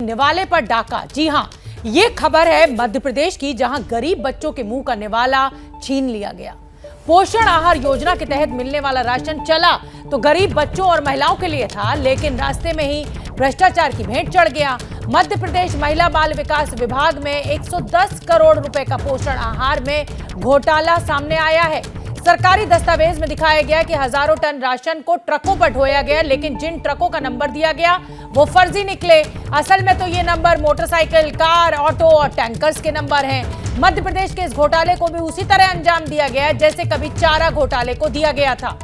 निवाले पर डाका। जी हां, ये खबर है मध्य प्रदेश की, जहां गरीब बच्चों के मुंह का निवाला छीन लिया गया। पोषण आहार योजना के तहत मिलने वाला राशन चला तो गरीब बच्चों और महिलाओं के लिए था, लेकिन रास्ते में ही भ्रष्टाचार की भेंट चढ़ गया। मध्य प्रदेश महिला बाल विकास विभाग में 110 करोड़ रुपए का पोषण आहार में घोटाला सामने आया है। सरकारी दस्तावेज में दिखाया गया कि हजारों टन राशन को ट्रकों पर ढोया गया, लेकिन जिन ट्रकों का नंबर दिया गया वो फर्जी निकले। असल में तो ये नंबर मोटरसाइकिल, कार, ऑटो और टैंकर्स के नंबर हैं। मध्य प्रदेश के इस घोटाले को भी उसी तरह अंजाम दिया गया जैसे कभी चारा घोटाले को दिया गया था।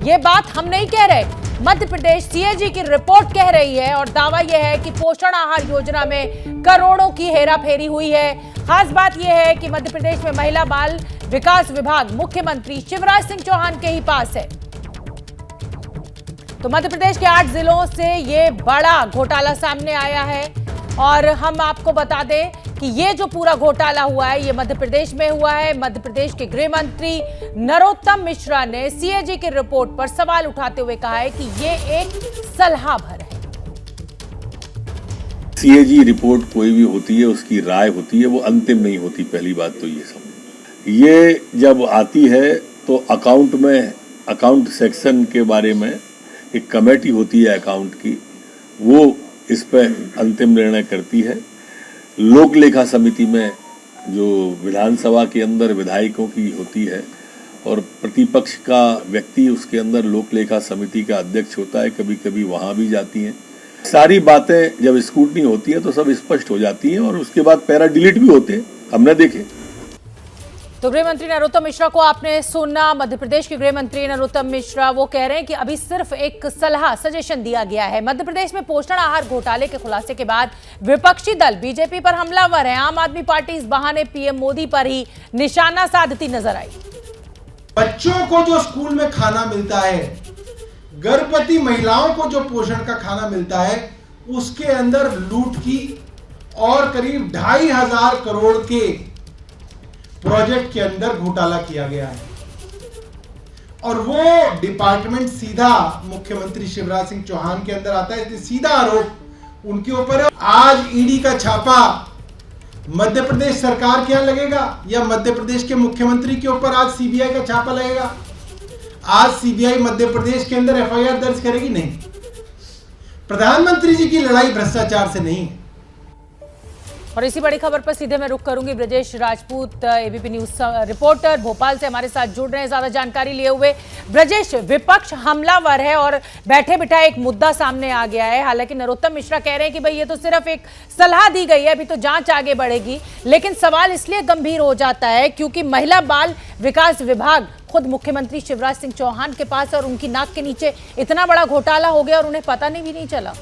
ये बात हम नहीं कह रहे, मध्य प्रदेश सीएजी की रिपोर्ट कह रही है, और दावा यह है कि पोषण आहार योजना में करोड़ों की हेराफेरी हुई है। खास बात यह है कि मध्य प्रदेश में महिला बाल विकास विभाग मुख्यमंत्री शिवराज सिंह चौहान के ही पास है। तो मध्य प्रदेश के 8 जिलों से ये बड़ा घोटाला सामने आया है, और हम आपको बता दें कि ये जो पूरा घोटाला हुआ है ये मध्य प्रदेश में हुआ है। मध्य प्रदेश के गृह मंत्री नरोत्तम मिश्रा ने सीएजी की रिपोर्ट पर सवाल उठाते हुए कहा है कि ये एक सलाह भर है। सीएजी रिपोर्ट कोई भी होती है, उसकी राय होती है, वो अंतिम नहीं होती। पहली बात तो ये समझ, ये जब आती है तो अकाउंट सेक्शन के बारे में एक कमेटी होती है अकाउंट की, वो इस पर अंतिम निर्णय करती है। लोक लेखा समिति में जो विधानसभा के अंदर विधायकों की होती है और प्रतिपक्ष का व्यक्ति उसके अंदर लोक लेखा समिति का अध्यक्ष होता है, कभी कभी वहां भी जाती हैं। सारी बातें जब स्क्रूटनी होती है तो सब स्पष्ट हो जाती हैं, और उसके बाद पैरा डिलीट भी होते हैं, हमने देखे। तो गृह मंत्री नरोत्तम मिश्रा को आपने सुना। मध्य प्रदेश के गृह मंत्री नरोत्तम मिश्रा वो कह रहे हैं कि अभी सिर्फ एक सजेशन दिया गया है। मध्य प्रदेश में पोषण आहार घोटाले के खुलासे के बाद विपक्षी दल बीजेपी पर हमलावर है। आम आदमी पार्टी इस बहाने पीएम मोदी पर ही निशाना साधती नजर आई। बच्चों को जो स्कूल में खाना मिलता है, गर्भवती महिलाओं को जो पोषण का खाना मिलता है, उसके अंदर लूट की और करीब 2,500 करोड़ के प्रोजेक्ट के अंदर घोटाला किया गया है, और वो डिपार्टमेंट सीधा मुख्यमंत्री शिवराज सिंह चौहान के अंदर आता है, इसलिए सीधा आरोप उनके ऊपर है। आज ईडी का छापा मध्य प्रदेश सरकार के यहां लगेगा या मध्य प्रदेश के मुख्यमंत्री के ऊपर आज सीबीआई का छापा लगेगा? आज सीबीआई मध्य प्रदेश के अंदर एफआईआर दर्ज करेगी? नहीं। प्रधानमंत्री जी की लड़ाई भ्रष्टाचार से नहीं है। और इसी बड़ी खबर पर सीधे मैं रुख करूंगी। Brajesh Rajput ABP news reporter Bhopal से हमारे साथ जुड़ रहे हैं ज्यादा जानकारी लिए हुए। ब्रजेश, विपक्ष हमलावर है और बैठे बिठाए एक मुद्दा सामने आ गया है। हालांकि नरोत्तम मिश्रा कह रहे हैं कि भाई ये तो सिर्फ एक सलाह दी गई है, अभी तो जांच आगे बढ़ेगी, लेकिन सवाल इसलिए गंभीर हो जाता है क्योंकि महिला बाल विकास विभाग खुद मुख्यमंत्री शिवराज सिंह चौहान के पास है और उनकी नाक के नीचे इतना बड़ा घोटाला हो गया और उन्हें पता भी नहीं चला।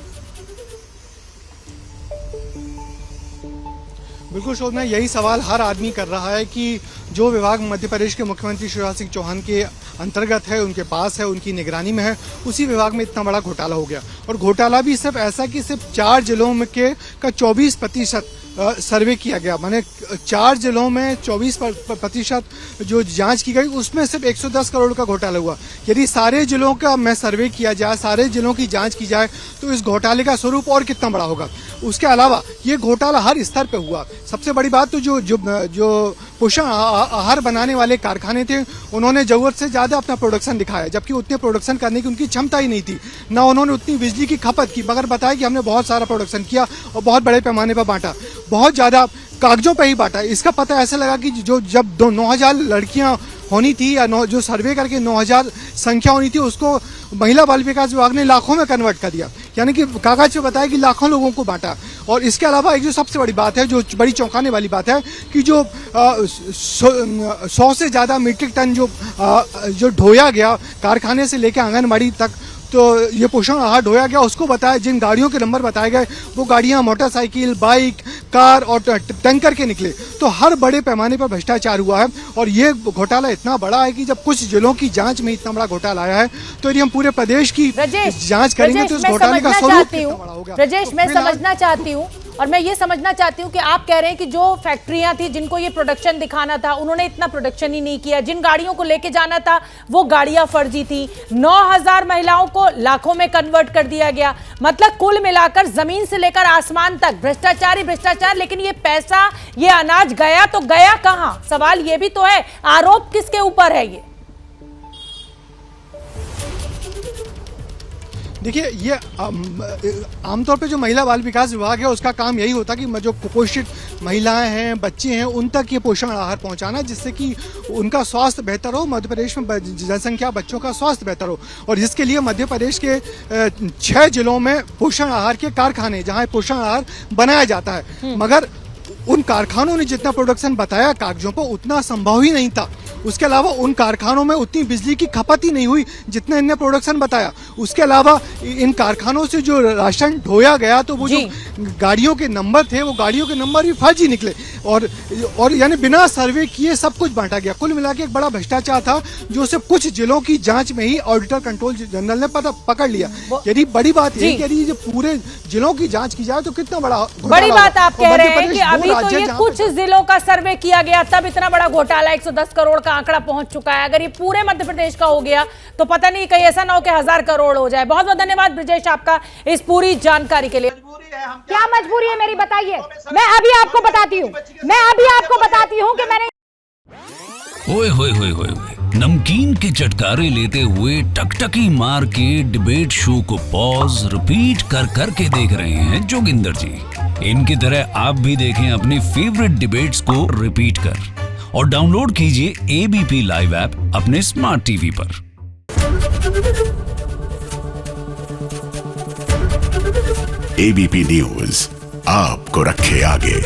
बिल्कुल शोभना, यही सवाल हर आदमी कर रहा है कि जो विभाग मध्य प्रदेश के मुख्यमंत्री शिवराज सिंह चौहान के अंतर्गत है, उनके पास है, उनकी निगरानी में है, उसी विभाग में इतना बड़ा घोटाला हो गया। और घोटाला भी सिर्फ ऐसा कि सिर्फ 4 जिलों में का 24% सर्वे किया गया, माने 4 जिलों में 24% जो जांच की गई, उसमें सिर्फ 110 करोड़ का घोटाला हुआ। यदि सारे जिलों का मैं सर्वे किया जाए, सारे जिलों की जांच की जाए, तो इस घोटाले का स्वरूप और कितना बड़ा होगा। उसके अलावा ये घोटाला हर स्तर पे हुआ। सबसे बड़ी बात तो जो पोषण आहार बनाने वाले कारखाने थे, उन्होंने जरूरत से ज्यादा अपना प्रोडक्शन दिखाया, जबकि उतने प्रोडक्शन करने की उनकी क्षमता ही नहीं थी, ना उन्होंने उतनी बिजली की खपत की, मगर बताया कि हमने बहुत सारा प्रोडक्शन किया और बहुत बड़े पैमाने पर बांटा, बहुत ज्यादा कागजों पे ही बांटा। इसका पता ऐसे लगा कि जब 9,000 लड़कियां होनी थी या जो सर्वे करके 9,000 संख्या होनी थी, उसको महिला बाल विकास विभाग ने लाखों में कन्वर्ट कर दिया, यानी कि कागज पे बताया कि लाखों लोगों को बांटा। और इसके अलावा एक जो सबसे बड़ी बात है, जो बड़ी चौंकाने वाली बात है, कि जो 100 से ज्यादा मीट्रिक टन जो ढोया गया कारखाने से लेकर आंगनबाड़ी तक, तो ये पोषण आहार ढोया गया, उसको बताया, जिन गाड़ियों के नंबर बताए गए वो गाड़ियां मोटरसाइकिल, बाइक, कार और टैंकर के निकले। तो हर बड़े पैमाने पर भ्रष्टाचार हुआ है, और ये घोटाला इतना बड़ा है कि जब कुछ जिलों की जांच में इतना बड़ा घोटाला आया है, तो यदि हम पूरे प्रदेश की जांच करेंगे तो इस घोटाले का स्वरूप कितना बड़ा होगा। ब्रजेश, मैं समझना चाहती हूँ और मैं ये समझना चाहती हूँ कि आप कह रहे हैं कि जो फैक्ट्रियां थी जिनको ये प्रोडक्शन दिखाना था उन्होंने इतना प्रोडक्शन ही नहीं किया, जिन गाड़ियों को लेके जाना था वो गाड़ियां फर्जी थी, 9000 महिलाओं को लाखों में कन्वर्ट कर दिया गया। मतलब कुल मिलाकर जमीन से लेकर आसमान तक भ्रष्टाचार ही भ्रष्टाचार। लेकिन ये पैसा, ये अनाज गया तो गया कहां? सवाल ये भी तो है, आरोप किसके ऊपर है? ये देखिए, ये आमतौर पे जो महिला बाल विकास विभाग है उसका काम यही होता है कि जो कुपोषित महिलाएं हैं, बच्चे हैं, उन तक ये पोषण आहार पहुंचाना, जिससे कि उनका स्वास्थ्य बेहतर हो, मध्य प्रदेश में जनसंख्या बच्चों का स्वास्थ्य बेहतर हो। और इसके लिए मध्य प्रदेश के 6 जिलों में पोषण आहार के कारखाने, जहां पोषण आहार बनाया जाता है, मगर उन कारखानों ने जितना प्रोडक्शन बताया कागजों पर उतना संभव ही नहीं था। उसके अलावा उन कारखानों में उतनी बिजली की खपत ही नहीं हुई जितना इनने प्रोडक्शन बताया। उसके अलावा इन कारखानों से जो राशन ढोया गया तो वो जो गाड़ियों के नंबर थे वो गाड़ियों के नंबर भी फर्जी निकले और यानी बिना सर्वे किए सब कुछ बांटा गया। कुल मिला के एक बड़ा भ्रष्टाचार था जो सिर्फ कुछ जिलों की जांच में ही ऑडिटर कंट्रोल जनरल ने पकड़ लिया। यदि बड़ी बात यह कि यदि पूरे जिलों की जांच की जाए तो कितना बड़ी बात आप कह रहे हैं कि अभी तो ये कुछ जिलों का सर्वे किया गया तब इतना बड़ा घोटाला 110 करोड़ का आंकड़ा पहुंच चुका है। अगर ये पूरे मध्य प्रदेश का हो गया तो पता नहीं कहीं ऐसा ना हो कि 1000 करोड़ हो जाए। बहुत बहुत धन्यवाद ब्रिजेश आपका इस पूरी जानकारी के लिए। क्या मजबूरी है मेरी, बताइए। मैं अभी आपको बताती हूँ कि मैंने ओए होए होए होए नमकीन के चटकारे लेते हुए टकटकी मार के डिबेट शो को पॉज रिपीट कर करके देख रहे हैं जोगिंदर जी। इनकी तरह आप भी देखें अपनी फेवरेट डिबेट्स को रिपीट कर और डाउनलोड कीजिए एबीपी लाइव ऐप अपने स्मार्ट टीवी पर। एबीपी न्यूज आपको रखे आगे।